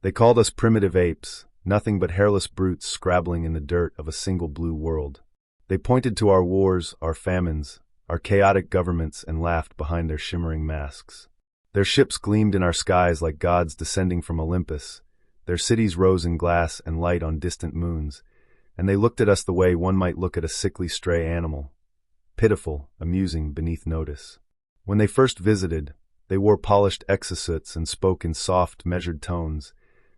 They called us primitive apes, nothing but hairless brutes scrabbling in the dirt of a single blue world. They pointed to our wars, our famines, our chaotic governments, and laughed behind their shimmering masks. Their ships gleamed in our skies like gods descending from Olympus. Their cities rose in glass and light on distant moons, and they looked at us the way one might look at a sickly stray animal, pitiful, amusing, beneath notice. When they first visited, they wore polished exosuits and spoke in soft, measured tones,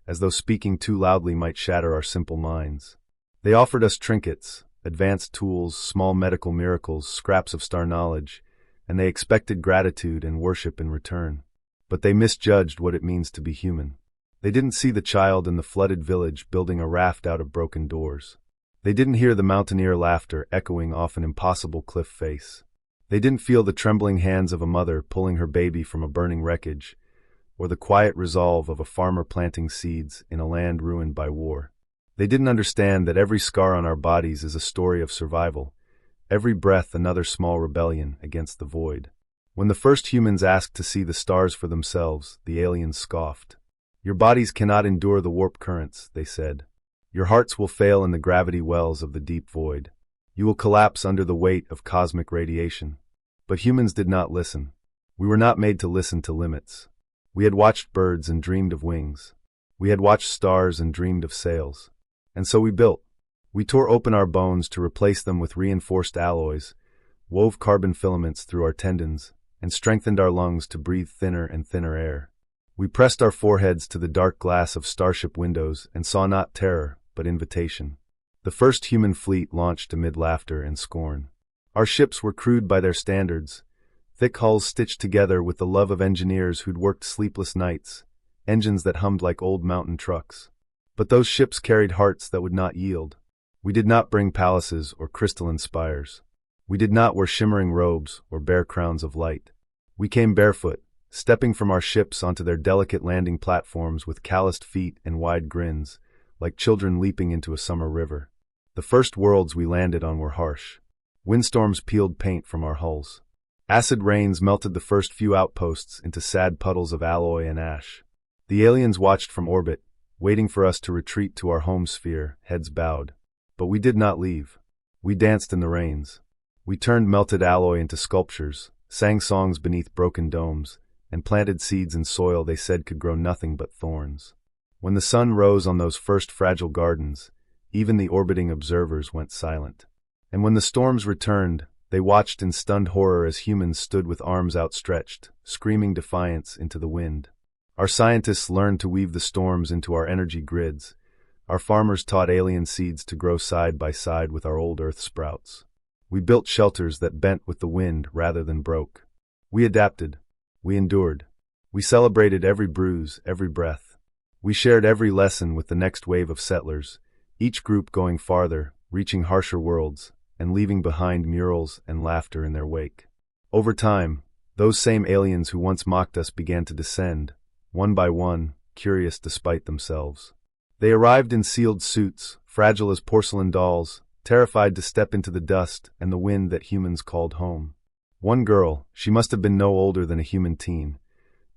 as though speaking too loudly might shatter our simple minds. They offered us trinkets, advanced tools, small medical miracles, scraps of star knowledge, and they expected gratitude and worship in return. But they misjudged what it means to be human. They didn't see the child in the flooded village building a raft out of broken doors. They didn't hear the mountaineer laughter echoing off an impossible cliff face. They didn't feel the trembling hands of a mother pulling her baby from a burning wreckage, or the quiet resolve of a farmer planting seeds in a land ruined by war. They didn't understand that every scar on our bodies is a story of survival, every breath another small rebellion against the void. When the first humans asked to see the stars for themselves, the aliens scoffed. "Your bodies cannot endure the warp currents," they said. "Your hearts will fail in the gravity wells of the deep void. You will collapse under the weight of cosmic radiation." But humans did not listen. We were not made to listen to limits. We had watched birds and dreamed of wings. We had watched stars and dreamed of sails. And so we built. We tore open our bones to replace them with reinforced alloys, wove carbon filaments through our tendons, and strengthened our lungs to breathe thinner and thinner air. We pressed our foreheads to the dark glass of starship windows and saw not terror, but invitation. The first human fleet launched amid laughter and scorn. Our ships were crude by their standards, thick hulls stitched together with the love of engineers who'd worked sleepless nights, engines that hummed like old mountain trucks. But those ships carried hearts that would not yield. We did not bring palaces or crystalline spires. We did not wear shimmering robes or bear crowns of light. We came barefoot, stepping from our ships onto their delicate landing platforms with calloused feet and wide grins, like children leaping into a summer river. The first worlds we landed on were harsh. Windstorms peeled paint from our hulls. Acid rains melted the first few outposts into sad puddles of alloy and ash. The aliens watched from orbit, waiting for us to retreat to our home sphere, heads bowed. But we did not leave. We danced in the rains. We turned melted alloy into sculptures, sang songs beneath broken domes, and planted seeds in soil they said could grow nothing but thorns. When the sun rose on those first fragile gardens, even the orbiting observers went silent. And when the storms returned, they watched in stunned horror as humans stood with arms outstretched, screaming defiance into the wind. Our scientists learned to weave the storms into our energy grids. Our farmers taught alien seeds to grow side by side with our old Earth sprouts. We built shelters that bent with the wind rather than broke. We adapted. We endured. We celebrated every bruise, every breath. We shared every lesson with the next wave of settlers, each group going farther, reaching harsher worlds, and leaving behind murals and laughter in their wake. Over time, those same aliens who once mocked us began to descend, one by one, curious despite themselves. They arrived in sealed suits, fragile as porcelain dolls, terrified to step into the dust and the wind that humans called home. One girl, she must have been no older than a human teen,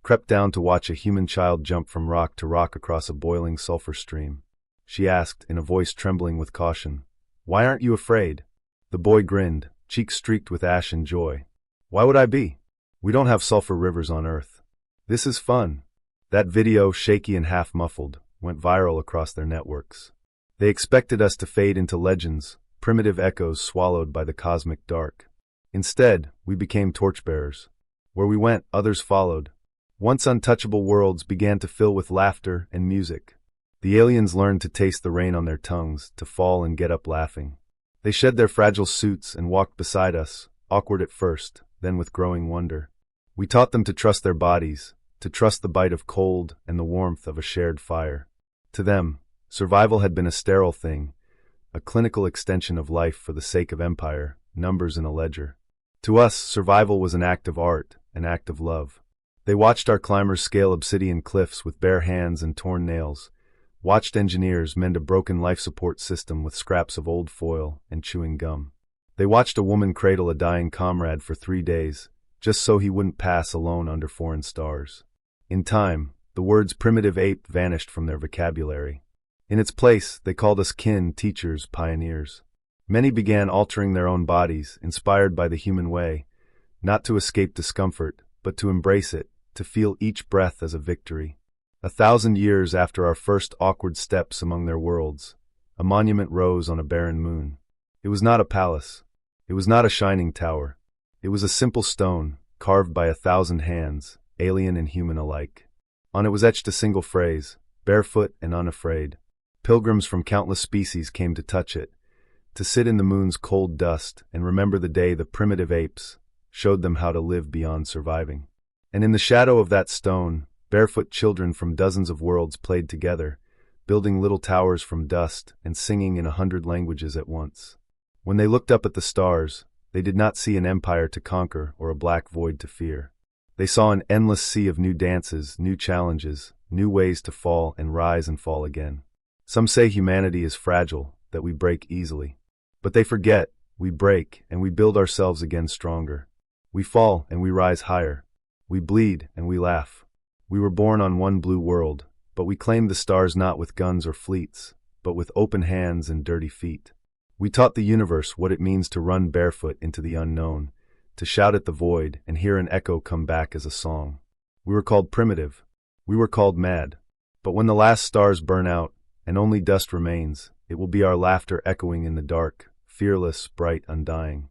crept down to watch a human child jump from rock to rock across a boiling sulfur stream. She asked, in a voice trembling with caution, "Why aren't you afraid?" The boy grinned, cheeks streaked with ash and joy. "Why would I be? We don't have sulfur rivers on Earth. This is fun." That video, shaky and half-muffled, went viral across their networks. They expected us to fade into legends, primitive echoes swallowed by the cosmic dark. Instead, we became torchbearers. Where we went, others followed. Once untouchable worlds began to fill with laughter and music. The aliens learned to taste the rain on their tongues, to fall and get up laughing. They shed their fragile suits and walked beside us, awkward at first, then with growing wonder. We taught them to trust their bodies, to trust the bite of cold and the warmth of a shared fire. To them, survival had been a sterile thing, a clinical extension of life for the sake of empire, numbers in a ledger. To us, survival was an act of art, an act of love. They watched our climbers scale obsidian cliffs with bare hands and torn nails, watched engineers mend a broken life support system with scraps of old foil and chewing gum. They watched a woman cradle a dying comrade for 3 days, just so he wouldn't pass alone under foreign stars. In time, The words primitive ape vanished from their vocabulary. In its place, they called us kin, teachers, pioneers. Many began altering their own bodies, inspired by the human way, not to escape discomfort, but to embrace it, to feel each breath as a victory. 1,000 years after our first awkward steps among their worlds, a monument rose on a barren moon. It was not a palace. It was not a shining tower. It was a simple stone, carved by 1,000 hands, alien and human alike. On it was etched a single phrase, "Barefoot and Unafraid." Pilgrims from countless species came to touch it, to sit in the moon's cold dust and remember the day the primitive apes showed them how to live beyond surviving. And in the shadow of that stone, barefoot children from dozens of worlds played together, building little towers from dust and singing in 100 languages at once. When they looked up at the stars, they did not see an empire to conquer or a black void to fear. They saw an endless sea of new dances, new challenges, new ways to fall and rise and fall again. Some say humanity is fragile, that we break easily. But they forget, we break and we build ourselves again stronger. We fall and we rise higher. We bleed and we laugh. We were born on one blue world, but we claimed the stars not with guns or fleets, but with open hands and dirty feet. We taught the universe what it means to run barefoot into the unknown, to shout at the void and hear an echo come back as a song. We were called primitive. We were called mad. But when the last stars burn out, and only dust remains, it will be our laughter echoing in the dark, fearless, bright, undying.